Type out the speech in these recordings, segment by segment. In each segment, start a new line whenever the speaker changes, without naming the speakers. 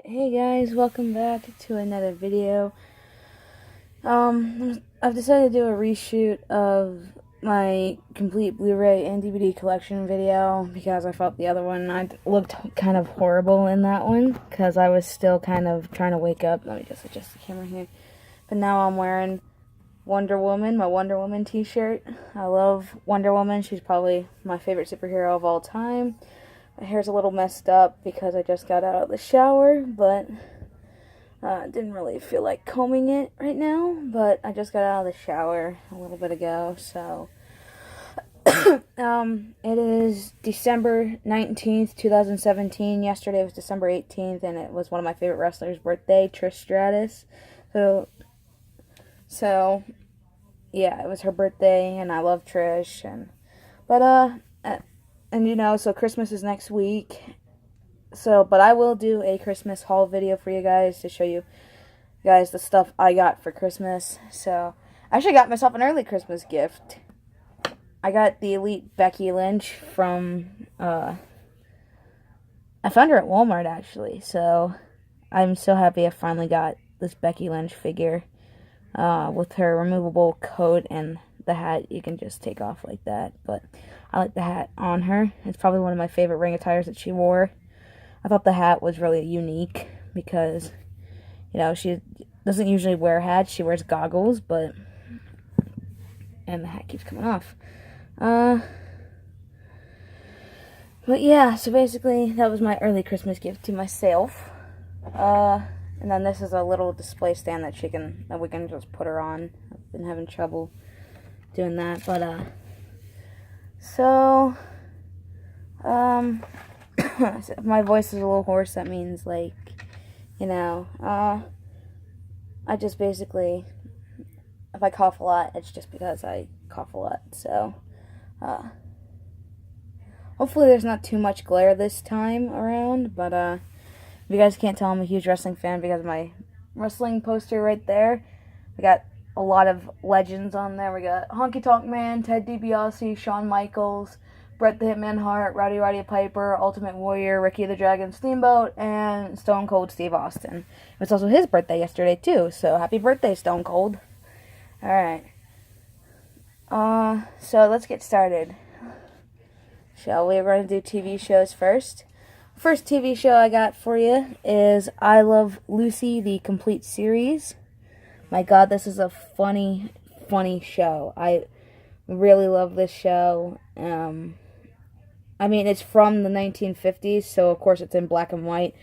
Hey guys, welcome back to another video. I've decided to do a reshoot of my complete Blu Ray and DVD collection video because I felt the other one I looked kind of horrible in that one because I was still kind of trying to wake up. Let me just adjust the camera here. But now I'm wearing Wonder Woman, my Wonder Woman t-shirt. I love Wonder Woman. She's probably my favorite superhero of all time. My hair's a little messed up because I just got out of the shower, but didn't really feel like combing it right now, but I just got out of the shower a little bit ago, so it is December 19th, 2017. Yesterday was December 18th, and it was one of my favorite wrestlers' birthday, Trish Stratus. So yeah, it was her birthday, and I love Trish, so Christmas is next week. But I will do a Christmas haul video for you guys to show you guys the stuff I got for Christmas. So, I actually got myself an early Christmas gift. I got the Elite Becky Lynch from, I found her at Walmart, actually. So, I'm so happy I finally got this Becky Lynch figure with her removable coat and the hat you can just take off like that. But I like the hat on her. It's probably one of my favorite ring attires that she wore. I thought the hat was really unique because, she doesn't usually wear hats. She wears goggles, and the hat keeps coming off. But yeah, so basically that was my early Christmas gift to myself. And then this is a little display stand that we can just put her on. I've been having trouble doing that, but if my voice is a little hoarse, that means, I just basically, if I cough a lot, it's just because I cough a lot. So, hopefully there's not too much glare this time around, but, if you guys can't tell, I'm a huge wrestling fan because of my wrestling poster right there. We got a lot of legends on there. We got Honky Tonk Man, Ted DiBiase, Shawn Michaels, Bret the Hitman Hart, Rowdy Roddy Piper, Ultimate Warrior, Ricky the Dragon Steamboat, and Stone Cold Steve Austin. It was also his birthday yesterday, too, so happy birthday, Stone Cold. Alright. So let's get started. Shall we? We're going to do TV shows first. First TV show I got for you is I Love Lucy, the complete series. My God, this is a funny, funny show. I really love this show. It's from the 1950s, so of course it's in black and white.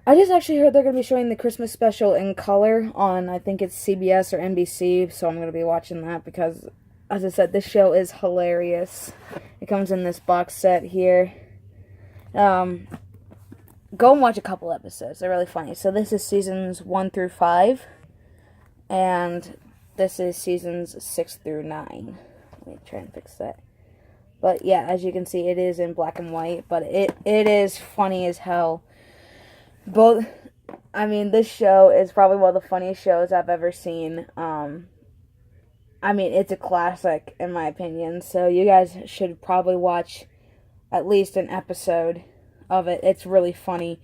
I just actually heard they're going to be showing the Christmas special in color on, I think it's CBS or NBC, so I'm going to be watching that because, as I said, this show is hilarious. It comes in this box set here. Go and watch a couple episodes. They're really funny. So this is seasons 1 through 5, and this is seasons 6 through 9. Let me try and fix that. But yeah, as you can see, it is in black and white, but it is funny as hell. This show is probably one of the funniest shows I've ever seen. It's a classic, in my opinion, so you guys should probably watch at least an episode of it. It's really funny.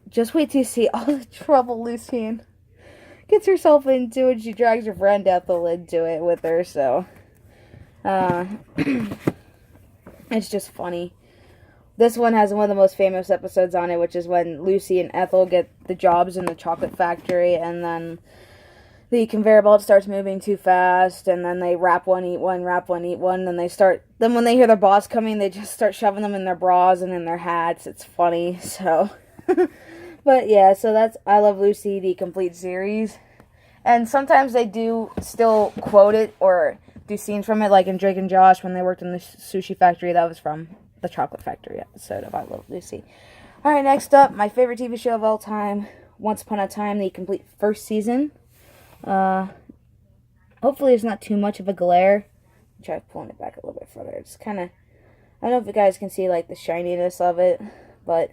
Just wait till you see all the trouble Lucy gets herself into, and she drags her friend Ethel into it with her, so it's just funny. This one has one of the most famous episodes on it, which is when Lucy and Ethel get the jobs in the chocolate factory, and then the conveyor belt starts moving too fast, and then they wrap one, eat one, then when they hear their boss coming, they just start shoving them in their bras and in their hats. It's funny, so. But yeah, so that's I Love Lucy, the complete series. And sometimes they do still quote it or do scenes from it, like in Drake and Josh when they worked in the sushi factory. That was from the chocolate factory episode of I Love Lucy. Alright, next up, my favorite TV show of all time, Once Upon a Time, the complete first season. Hopefully there's not too much of a glare. I'll try pulling it back a little bit further. It's kind of, I don't know if you guys can see like the shininess of it, but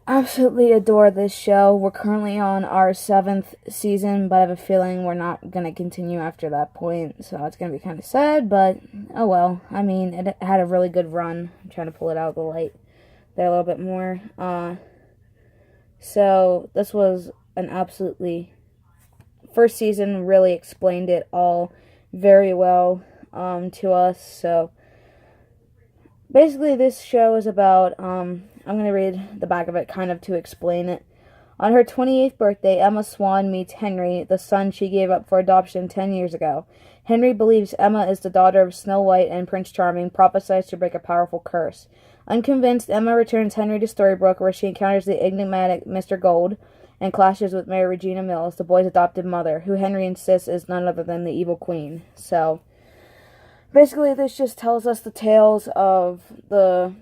absolutely adore this show. We're currently on our 7th season, but I have a feeling we're not going to continue after that point, so it's going to be kind of sad, but oh well. It had a really good run. I'm trying to pull it out of the light. there a little bit more. So this was an absolutely, first season really explained it all very well to us. So basically this show is about, I'm going to read the back of it kind of to explain it. On her 28th birthday, Emma Swan meets Henry, the son she gave up for adoption 10 years ago. Henry believes Emma is the daughter of Snow White, and Prince Charming prophesies to break a powerful curse. Unconvinced, Emma returns Henry to Storybrooke, where she encounters the enigmatic Mr. Gold and clashes with Mary Regina Mills, the boy's adopted mother, who Henry insists is none other than the evil queen. So, basically this just tells us the tales of the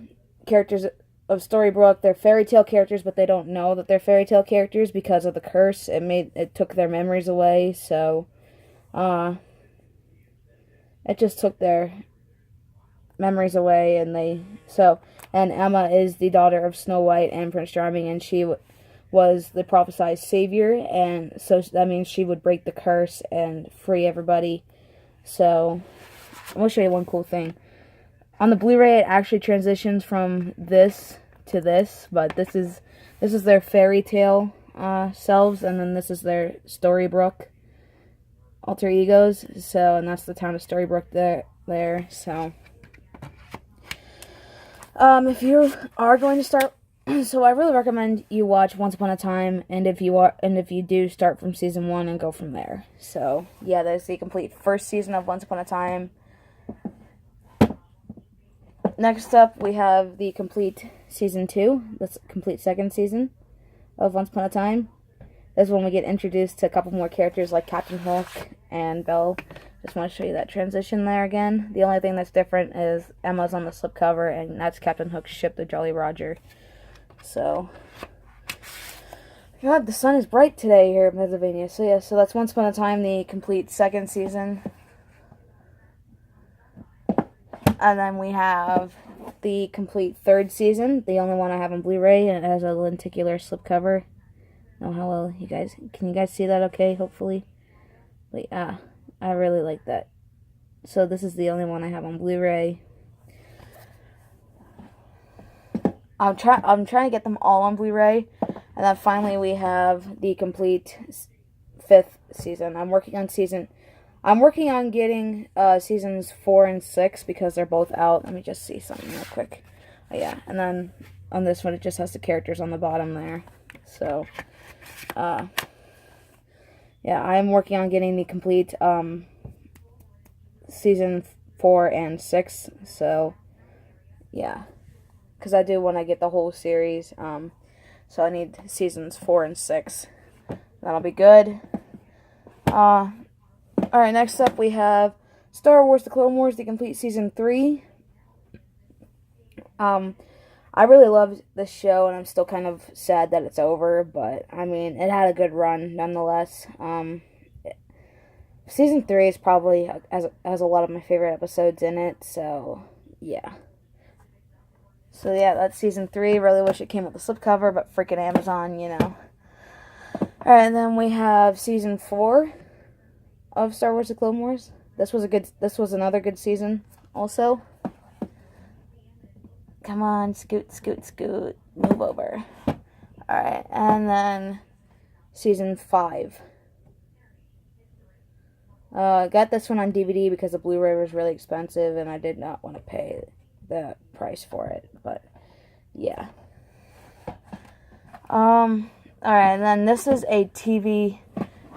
characters of Storybrooke. They're fairy tale characters, but they don't know that they're fairy tale characters because of the curse. It took their memories away, so it just took their memories away, and Emma is the daughter of Snow White and Prince Charming, and she was the prophesied savior, and so that means she would break the curse and free everybody. So I'm going to show you one cool thing. On the Blu-ray, it actually transitions from this to this, but this is their fairy tale selves, and then this is their Storybrooke alter egos. So, and that's the town of Storybrooke there. So, if you are going to start, so I really recommend you watch Once Upon a Time, and if you do, start from season 1 and go from there. So, yeah, that's the complete first season of Once Upon a Time. Next up, we have the complete season 2. That's complete second season of Once Upon a Time. This is when we get introduced to a couple more characters like Captain Hook and Belle. Just want to show you that transition there again. The only thing that's different is Emma's on the slipcover, and that's Captain Hook's ship, the Jolly Roger. So, God, the sun is bright today here in Pennsylvania. So yeah, so that's Once Upon a Time, the complete second season. And then we have the complete third season, the only one I have on Blu-ray, and it has a lenticular slipcover. Oh, hello, you guys. Can you guys see that okay, hopefully? But yeah, I really like that. So this is the only one I have on Blu-ray. I'm trying to get them all on Blu-ray. And then finally we have the complete 5th season. I'm working on getting seasons 4 and 6 because they're both out. Let me just see something real quick. Oh, yeah, and then on this one it just has the characters on the bottom there. So, yeah, I'm working on getting the complete season 4 and 6. So, yeah, because I do want to get the whole series. So I need seasons 4 and 6. That'll be good. Alright, next up we have Star Wars The Clone Wars, the complete season 3. I really loved this show, and I'm still kind of sad that it's over, but, I mean, it had a good run, nonetheless. Season 3 is probably, has a lot of my favorite episodes in it, so, yeah. So, yeah, that's season 3. Really wish it came with a slipcover, but freaking Amazon, you know. Alright, and then we have season 4 of Star Wars The Clone Wars. This was another good season, also. Come on, scoot, scoot, scoot. Move over. Alright, and then season 5. Got this one on DVD because the Blu-ray was really expensive, and I did not want to pay the price for it, but, yeah. Alright, and then this is a TV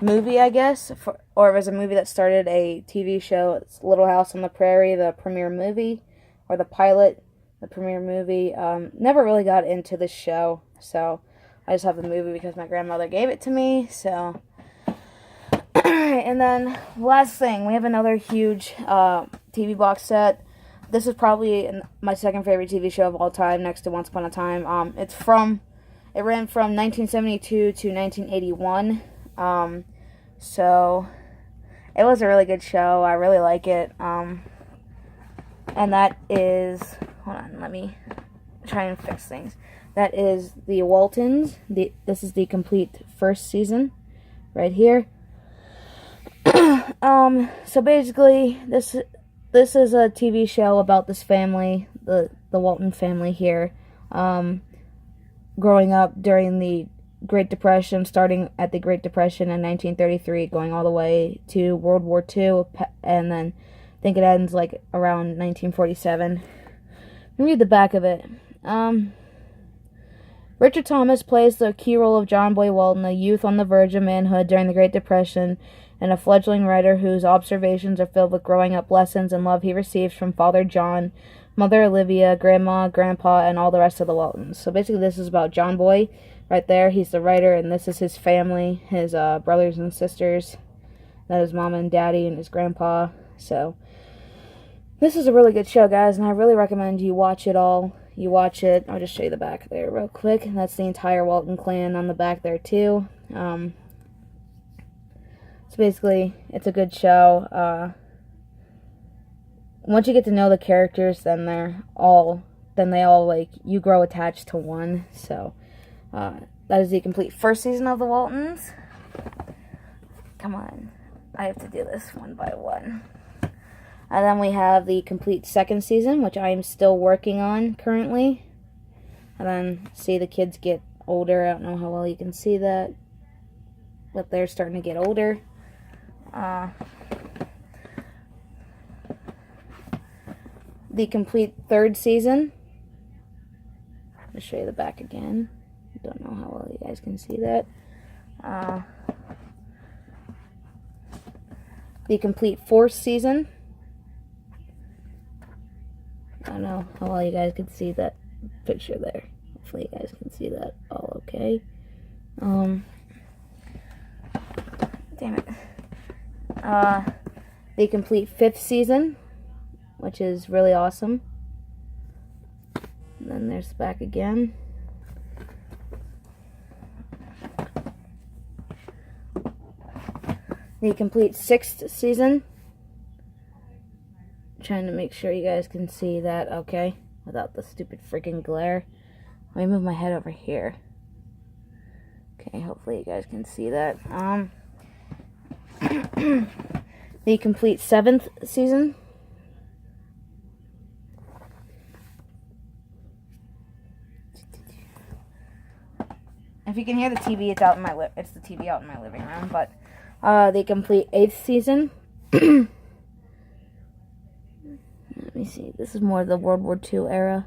movie, I guess, or it was a movie that started a TV show. It's Little House on the Prairie, the premiere movie, or the pilot, the premiere movie. Never really got into this show, so I just have the movie because my grandmother gave it to me, so. Alright, and then last thing, we have another huge TV box set. This is probably my second favorite TV show of all time, next to Once Upon a Time. It ran from 1972 to 1981. So it was a really good show. I really like it. And that is, hold on, let me try and fix things. That is the Waltons. This is the complete first season right here. So basically this is a TV show about this family, the Walton family here. growing up during the Great Depression, starting at the Great Depression in 1933, going all the way to World War II, and then I think it ends like around 1947. Read the back of it. Richard Thomas plays the key role of John Boy Walton, a youth on the verge of manhood during the Great Depression, and a fledgling writer whose observations are filled with growing up lessons and love he receives from Father John, Mother Olivia, Grandma, Grandpa, and all the rest of the Waltons. So basically this is about John Boy right there. He's the writer, and this is his family, his brothers and sisters. That is Mama and Daddy and his grandpa. So this is a really good show, guys, and I really recommend you watch it all. You watch it. I'll just show you the back there real quick. And that's the entire Walton clan on the back there, too. So basically, it's a good show. Once you get to know the characters, then they all, like, you grow attached to one. So, that is the complete first season of the Waltons. Come on. I have to do this one by one. And then we have the complete second season, which I am still working on currently. And then see the kids get older. I don't know how well you can see that, but they're starting to get older. The complete third season. I'll show you the back again. Don't know how well you guys can see that. The complete fourth season. I don't know how well you guys can see that picture there. Hopefully you guys can see that all okay. Damn it. The complete fifth season, which is really awesome. And then there's the back again. The complete sixth season. Trying to make sure you guys can see that okay without the stupid freaking glare. Let me move my head over here. Okay, hopefully you guys can see that. The complete seventh season. If you can hear the TV, it's out in my it's the TV out in my living room. But the complete eighth season. Let me see. This is more of the World War II era.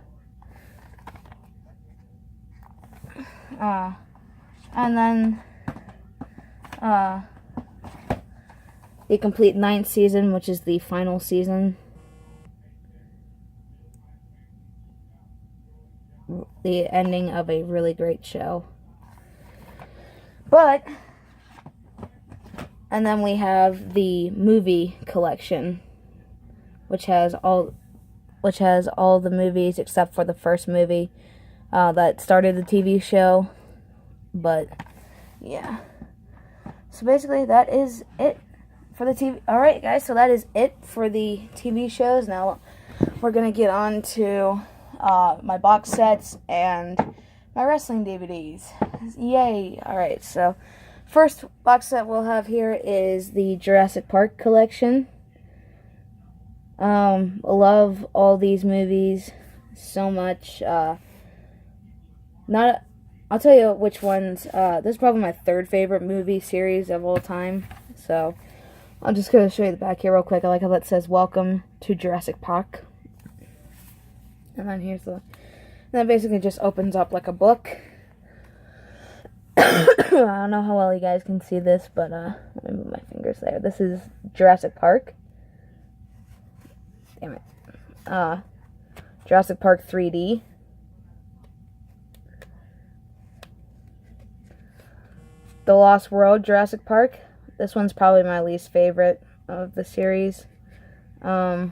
And then the complete ninth season, which is the final season. The ending of a really great show. And then we have the movie collection, which has all the movies except for the first movie that started the TV show. But yeah, so basically that is it for the TV. All right, guys, so that is it for the TV shows. Now we're gonna get on to my box sets and my wrestling DVDs. Yay! All right, so first box set we'll have here is the Jurassic Park collection. Love all these movies so much. I'll tell you which ones. This is probably my third favorite movie series of all time. So I'm just gonna show you the back here real quick. I like how that says "Welcome to Jurassic Park," and then here's the. And that basically just opens up like a book. I don't know how well you guys can see this, but let me move my fingers there. This is Jurassic Park. Damn it. Jurassic Park 3D. The Lost World Jurassic Park. This one's probably my least favorite of the series. And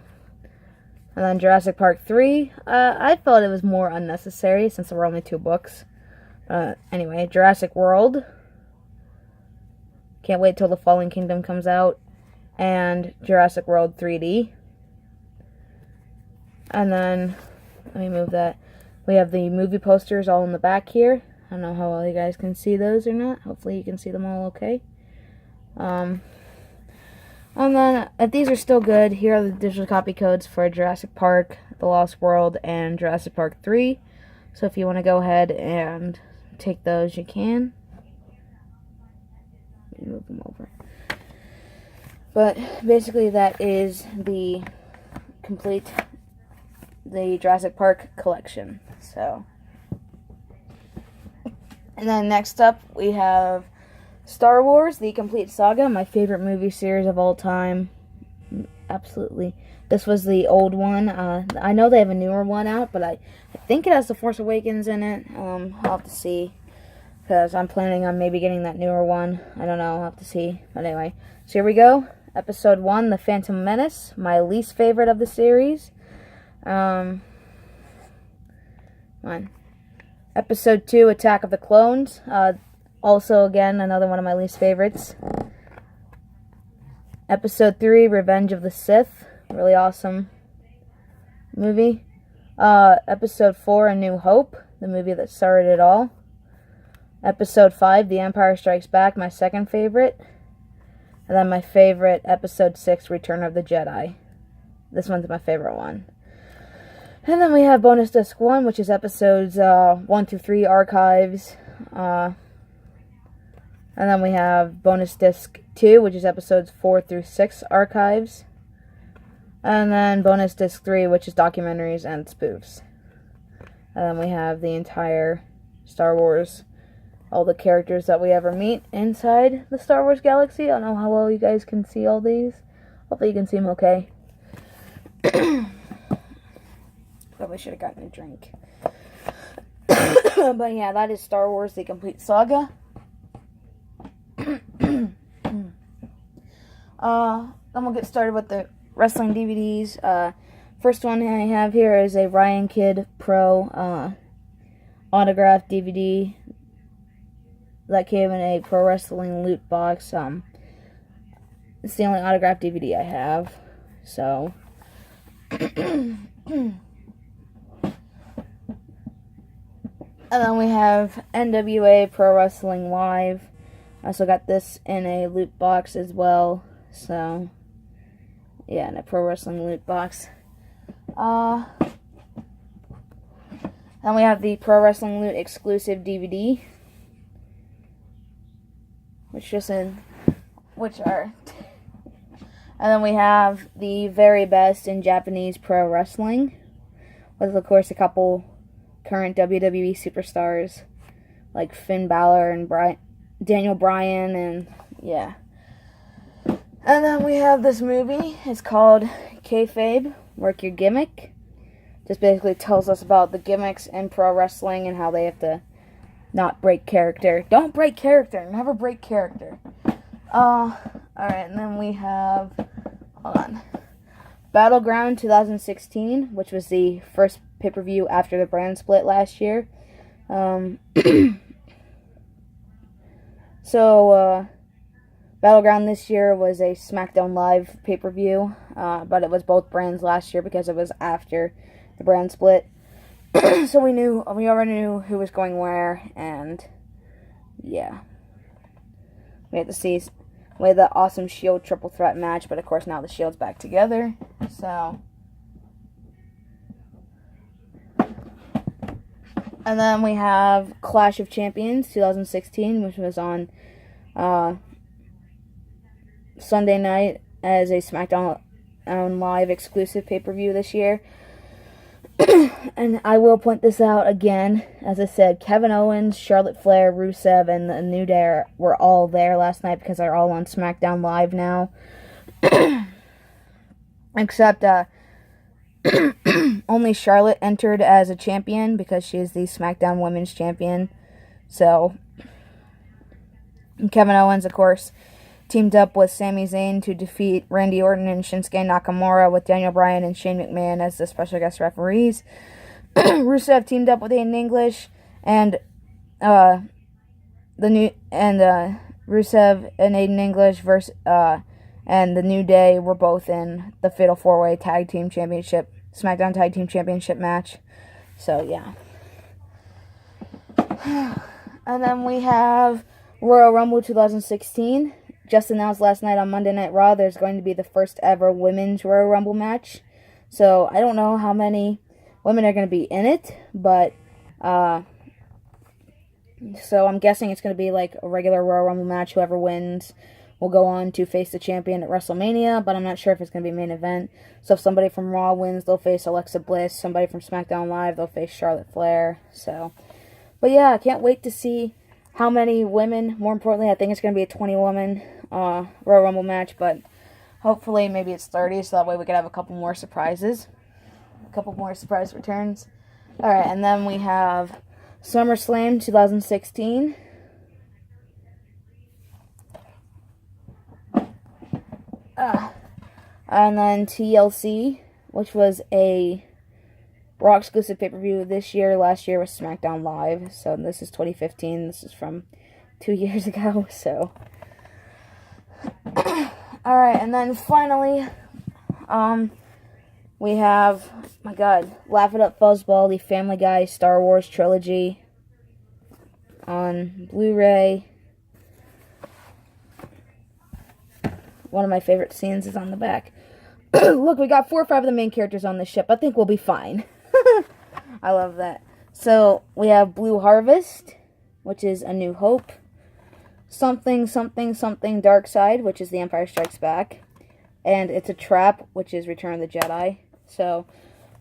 then Jurassic Park 3. I felt it was more unnecessary since there were only 2 books. Anyway, Jurassic World. Can't wait till the Fallen Kingdom comes out. And Jurassic World 3D. And then, let me move that. We have the movie posters all in the back here. I don't know how well you guys can see those or not. Hopefully you can see them all okay. And then, if these are still good, here are the digital copy codes for Jurassic Park, The Lost World, and Jurassic Park 3. So if you want to go ahead and take those, you can. Move them over. But basically that is the complete Jurassic Park collection. So, and then next up we have Star Wars, the complete saga, my favorite movie series of all time. Absolutely. This was the old one. I know they have a newer one out, but I think it has The Force Awakens in it. I'll have to see, because I'm planning on maybe getting that newer one. I don't know. I'll have to see. But anyway, so here we go. Episode 1, The Phantom Menace, my least favorite of the series. Episode 2, Attack of the Clones. Also, again, another one of my least favorites. Episode 3, Revenge of the Sith. Really awesome movie. Episode 4, A New Hope. The movie that started it all. Episode 5, The Empire Strikes Back. My second favorite. And then my favorite, Episode 6, Return of the Jedi. This one's my favorite one. And then we have Bonus Disc 1, which is episodes 1 through 3 archives. And then we have Bonus Disc 2, which is episodes 4 through 6 archives. And then Bonus Disc 3, which is documentaries and spoofs. And then we have the entire Star Wars, all the characters that we ever meet inside the Star Wars galaxy. I don't know how well you guys can see all these. Hopefully you can see them okay. Probably should have gotten a drink. But yeah, that is Star Wars, the complete saga. Then we'll get started with the wrestling DVDs. First one I have here is a Ryan Kidd Pro autographed DVD that came in a Pro Wrestling loot box. It's the only autographed DVD I have. So, and then we have NWA Pro Wrestling Live. I also got this in a loot box as well. So, yeah, in a Pro Wrestling loot box. Then we have the Pro Wrestling Loot exclusive DVD, and then we have the very best in Japanese pro wrestling, with of course a couple current WWE superstars like Finn Balor and Daniel Bryan, and yeah. And then we have this movie. It's called Kayfabe, Work Your Gimmick. Just basically tells us about the gimmicks in pro wrestling and how they have to not break character. Don't break character. Never break character. Alright, and then we have, hold on, Battleground 2016, which was the first pay-per-view after the brand split last year. So, Battleground this year was a SmackDown Live pay-per-view, but it was both brands last year because it was after the brand split. So we already knew who was going where, and yeah. We had the awesome Shield triple threat match, but of course now the Shield's back together, so. And then we have Clash of Champions 2016, which was on Sunday night as a SmackDown Live exclusive pay-per-view this year. And I will point this out again. As I said, Kevin Owens, Charlotte Flair, Rusev, and the New Day were all there last night because they're all on SmackDown Live now. Except only Charlotte entered as a champion because she is the SmackDown Women's Champion. So, Kevin Owens, of course, teamed up with Sami Zayn to defeat Randy Orton and Shinsuke Nakamura, with Daniel Bryan and Shane McMahon as the special guest referees. Rusev teamed up with Aiden English, and Rusev and Aiden English and the New Day were both in the Fatal 4-Way Tag Team Championship, SmackDown Tag Team Championship match. So yeah. And then we have Royal Rumble 2016. Just announced last night on Monday Night Raw, there's going to be the first ever women's Royal Rumble match. So I don't know how many women are going to be in it, but So I'm guessing it's going to be like a regular Royal Rumble match. Whoever wins will go on to face the champion at WrestleMania, but I'm not sure if it's going to be main event. So if somebody from Raw wins, they'll face Alexa Bliss. Somebody from SmackDown Live, they'll face Charlotte Flair. So, but yeah, I can't wait to see how many women. More importantly, I think it's going to be a 20-woman Royal Rumble match, but hopefully maybe it's 30, so that way we could have a couple more surprises. A couple more surprise returns. Alright, and then we have SummerSlam 2016. And then TLC, which was a Raw exclusive pay-per-view this year. Last year was SmackDown Live. So this is 2015. This is from 2 years ago. So, alright, and then finally, we have, my god, Laugh It Up Fuzzball, the Family Guy Star Wars trilogy on Blu Ray. One of my favorite scenes is on the back. Look, we got 4 or 5 of the main characters on this ship. I think we'll be fine. I love that. So, we have Blue Harvest, which is A New Hope. Something, Something, Something Dark Side, which is The Empire Strikes Back. And It's a Trap, which is Return of the Jedi. So,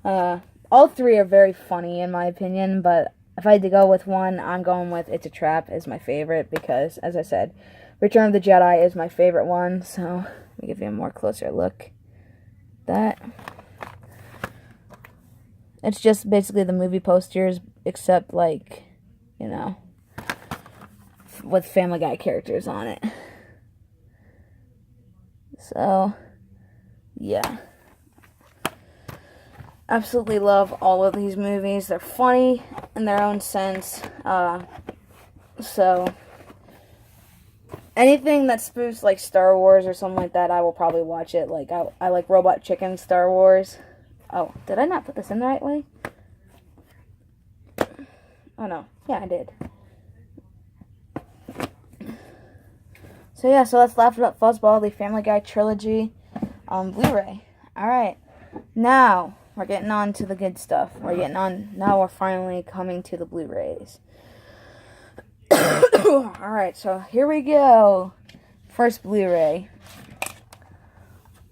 all 3 are very funny in my opinion, but if I had to go with one, I'm going with It's a Trap as my favorite because, as I said, Return of the Jedi is my favorite one. So, let me give you a more closer look at that. It's just basically the movie posters, except, like, you know, with Family Guy characters on it. So, yeah. Absolutely love all of these movies. They're funny in their own sense. So, anything that spoofs, like, Star Wars or something like that, I will probably watch it. Like, I like Robot Chicken Star Wars. Oh, did I not put this in the right way? Oh, no. Yeah, I did. So, yeah, so let's Laugh It Up Fuzzball, the Family Guy trilogy on Blu-ray. Alright. Now, we're getting on to the good stuff. Now we're finally coming to the Blu-rays. Alright, so here we go. First Blu-ray.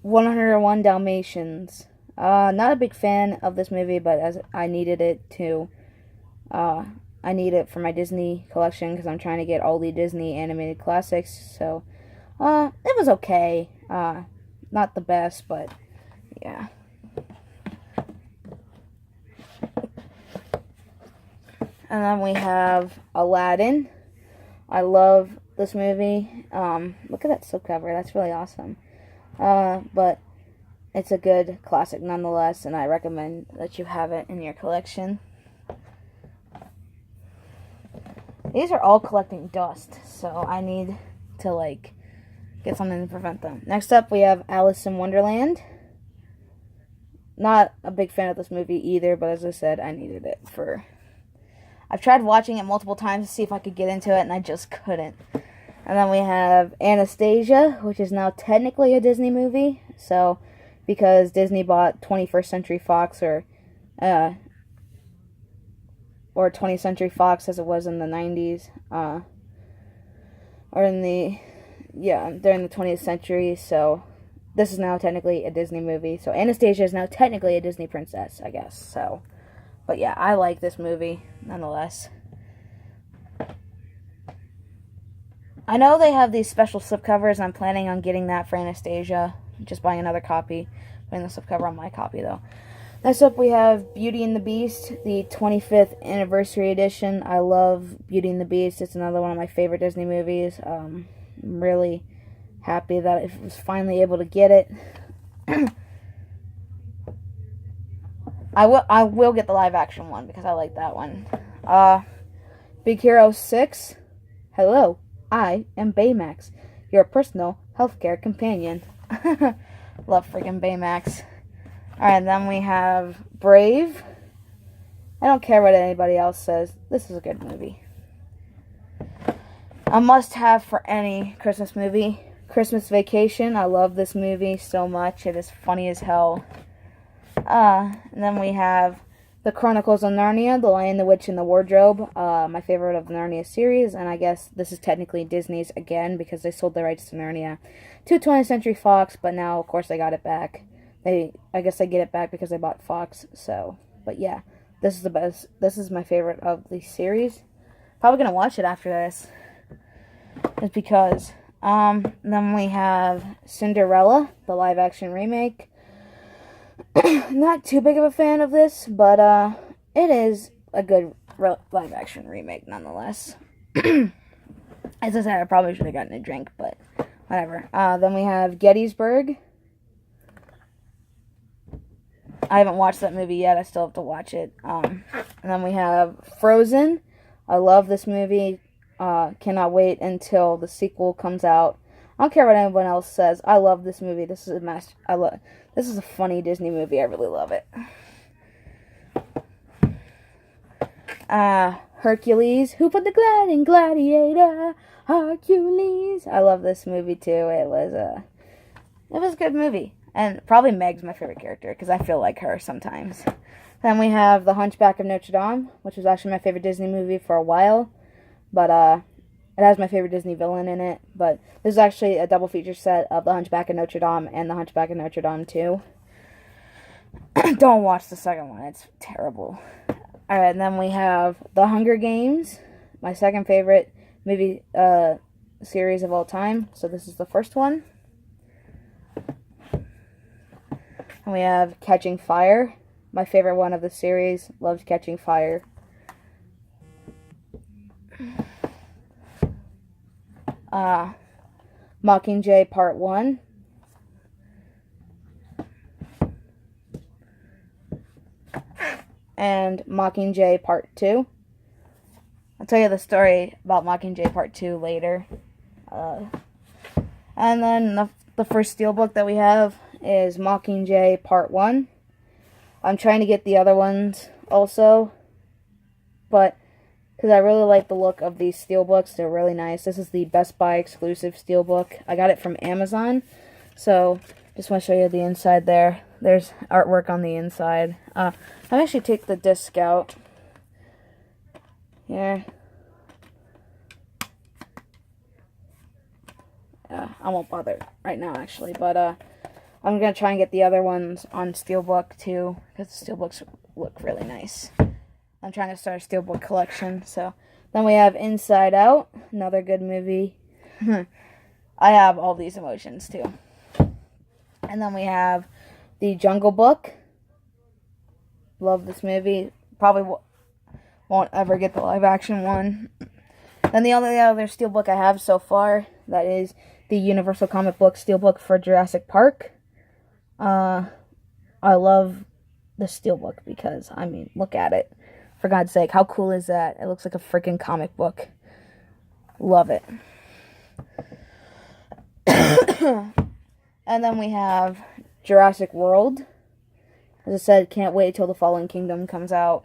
101 Dalmatians. Not a big fan of this movie, but as I needed it to, I need it for my Disney collection because I'm trying to get all the Disney animated classics. So, it was okay. Not the best, but yeah. And then we have Aladdin. I love this movie. Look at that slipcover. That's really awesome. But it's a good classic nonetheless, and I recommend that you have it in your collection. These are all collecting dust, so I need to, like, get something to prevent them. Next up, we have Alice in Wonderland. Not a big fan of this movie either, but as I said, I needed it for... I've tried watching it multiple times to see if I could get into it, and I just couldn't. And then we have Anastasia, which is now technically a Disney movie. So, because Disney bought 21st Century Fox, or 20th Century Fox as it was in the 90s. During the 20th century. So, this is now technically a Disney movie. So, Anastasia is now technically a Disney princess, I guess. So, but yeah, I like this movie, nonetheless. I know they have these special slipcovers. I'm planning on getting that for Anastasia. Just buying another copy. Putting the slipcover on my copy, though. Next up, we have Beauty and the Beast, the 25th anniversary edition. I love Beauty and the Beast. It's another one of my favorite Disney movies. I'm really happy that I was finally able to get it. I will get the live action one because I like that one. Big Hero 6. Hello, I am Baymax, your personal healthcare companion. Love freaking Baymax. Alright, then we have Brave. I don't care what anybody else says. This is a good movie. A must-have for any Christmas movie. Christmas Vacation. I love this movie so much. It is funny as hell. And then we have The Chronicles of Narnia, The Lion, the Witch, and the Wardrobe, my favorite of the Narnia series, and I guess this is technically Disney's again because they sold the rights to Narnia to 20th Century Fox, but now, of course, they got it back. I guess they get it back because they bought Fox, so, but yeah, this is the best. This is my favorite of the series. Probably gonna watch it after this, just because. Then we have Cinderella, the live-action remake. Not too big of a fan of this, but it is a good live-action remake nonetheless. As I said, I probably should have gotten a drink, but whatever. Then we have Gettysburg. I haven't watched that movie yet. I still have to watch it. And then we have Frozen. I love this movie. Cannot wait until the sequel comes out. I don't care what anyone else says. I love this movie. This is a master. This is a funny Disney movie. I really love it. Hercules. Who put the glad in Gladiator? Hercules. I love this movie too. It was a good movie. And probably Meg's my favorite character because I feel like her sometimes. Then we have The Hunchback of Notre Dame, which was actually my favorite Disney movie for a while. But it has my favorite Disney villain in it. But this is actually a double feature set of The Hunchback of Notre Dame and The Hunchback of Notre Dame 2. Don't watch the second one. It's terrible. Alright, and then we have The Hunger Games, my second favorite movie series of all time. So this is the first one. And we have Catching Fire, my favorite one of the series. Loved Catching Fire. Mockingjay Part 1. And Mockingjay Part 2. I'll tell you the story about Mockingjay Part 2 later. And then the first steelbook that we have is Mockingjay Part 1. I'm trying to get the other ones also, but because I really like the look of these steelbooks. They're really nice. This is the Best Buy exclusive steelbook. I got it from Amazon, so just want to show you the inside there. There's artwork on the inside. I'll actually take the disc out here. I won't bother right now, actually, but I'm going to try and get the other ones on steelbook, too, because the steelbooks look really nice. I'm trying to start a steelbook collection, so. Then we have Inside Out, another good movie. I have all these emotions, too. And then we have The Jungle Book. Love this movie. Probably won't ever get the live-action one. Then the only other steelbook I have so far, that is the Universal Comic Book steelbook for Jurassic Park. I love the steelbook because, I mean, look at it. For God's sake, how cool is that? It looks like a freaking comic book. Love it. And then we have Jurassic World. As I said, can't wait till the Fallen Kingdom comes out.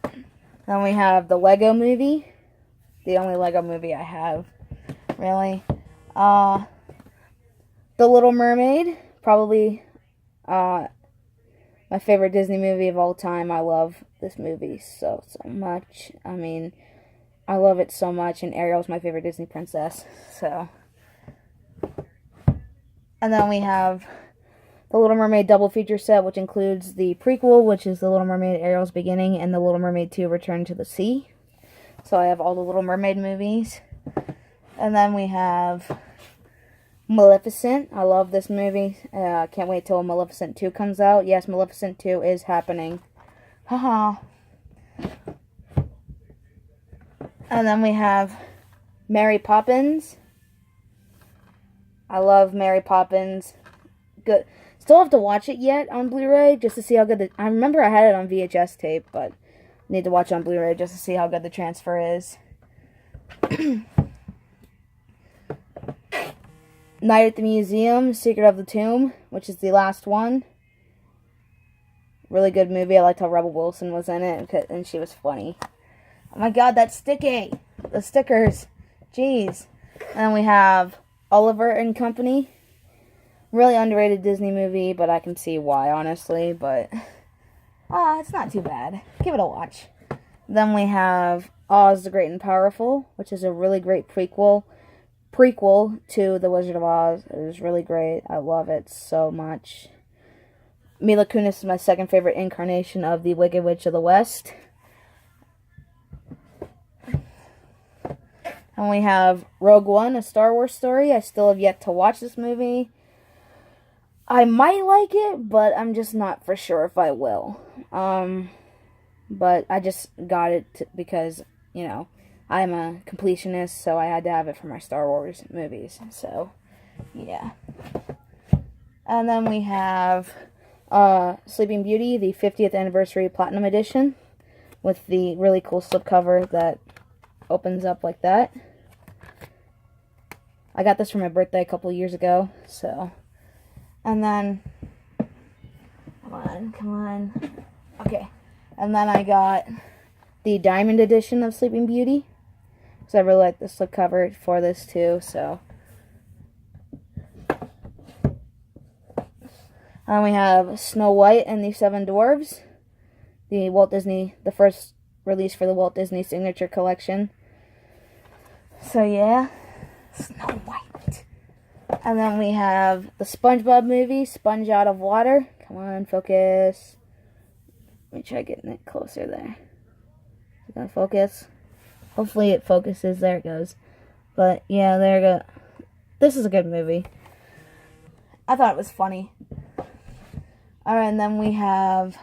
Then we have the Lego Movie. The only Lego movie I have, really. The Little Mermaid. Probably my favorite Disney movie of all time. I love this movie so much. I mean, I love it so much, and Ariel's my favorite Disney princess, so. And then we have the Little Mermaid double feature set, which includes the prequel, which is The Little Mermaid, Ariel's Beginning, and The Little Mermaid 2, Return to the Sea. So I have all the Little Mermaid movies. And then we have Maleficent. I love this movie. Can't wait till Maleficent 2 comes out. Yes, Maleficent 2 is happening. Haha. And then we have Mary Poppins. I love Mary Poppins. Good. Still have to watch it yet on Blu-ray just to see how good I remember I had it on VHS tape, but need to watch it on Blu-ray just to see how good the transfer is. Night at the Museum, Secret of the Tomb, which is the last one. Really good movie. I liked how Rebel Wilson was in it, and she was funny. Oh my god, that's sticky! The stickers. Jeez. And then we have Oliver and Company. Really underrated Disney movie, but I can see why, honestly. But it's not too bad. Give it a watch. Then we have Oz the Great and Powerful, which is a really great prequel to The Wizard of Oz. It was really great. I love it so much. Mila Kunis is my second favorite incarnation of the Wicked Witch of the West. And we have Rogue One, a Star Wars story. I still have yet to watch this movie. I might like it, but I'm just not for sure if I will. But I just got it because, you know, I'm a completionist, so I had to have it for my Star Wars movies. So, yeah. And then we have Sleeping Beauty, the 50th Anniversary Platinum Edition, with the really cool slipcover that opens up like that. I got this for my birthday a couple years ago, so. And then, come on. Okay. And then I got the Diamond Edition of Sleeping Beauty, because I really like the slipcover for this too, so. And we have Snow White and the Seven Dwarves, the first release for the Walt Disney Signature Collection. So yeah, Snow White. And then we have the SpongeBob movie, Sponge Out of Water. Come on, focus. Let me try getting it closer there. Is it gonna focus? Hopefully it focuses. There it goes. But yeah, there you go. This is a good movie. I thought it was funny. Alright, and then we have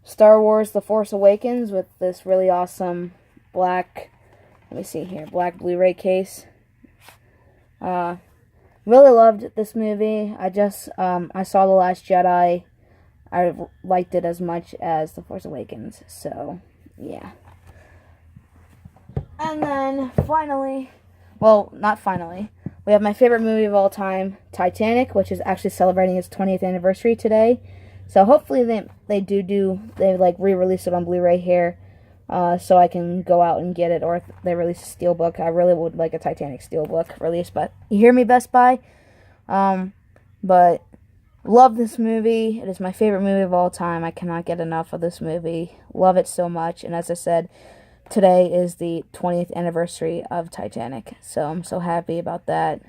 Star Wars The Force Awakens with this really awesome black, let me see here, black Blu Ray case. Really loved this movie. I saw The Last Jedi. I liked it as much as The Force Awakens, so yeah. And then finally, well, not finally, we have my favorite movie of all time, Titanic, which is actually celebrating its 20th anniversary today. So hopefully they like re-release it on Blu-ray here, so I can go out and get it, or if they release a steelbook. I really would like a Titanic steelbook released, but you hear me, Best Buy. But love this movie. It is my favorite movie of all time. I cannot get enough of this movie. Love it so much. And as I said, today is the 20th anniversary of Titanic, so I'm so happy about that.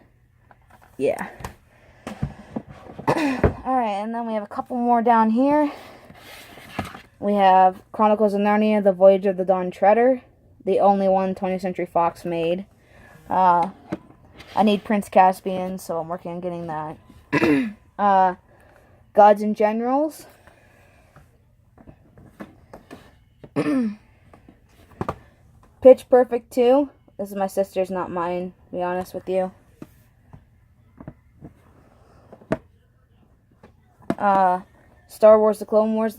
Yeah. Alright, and then we have a couple more down here. We have Chronicles of Narnia, The Voyage of the Dawn Treader, the only one 20th Century Fox made. I need Prince Caspian, so I'm working on getting that. Gods and Generals. Pitch Perfect 2. This is my sister's, not mine, to be honest with you. Star Wars The Clone Wars,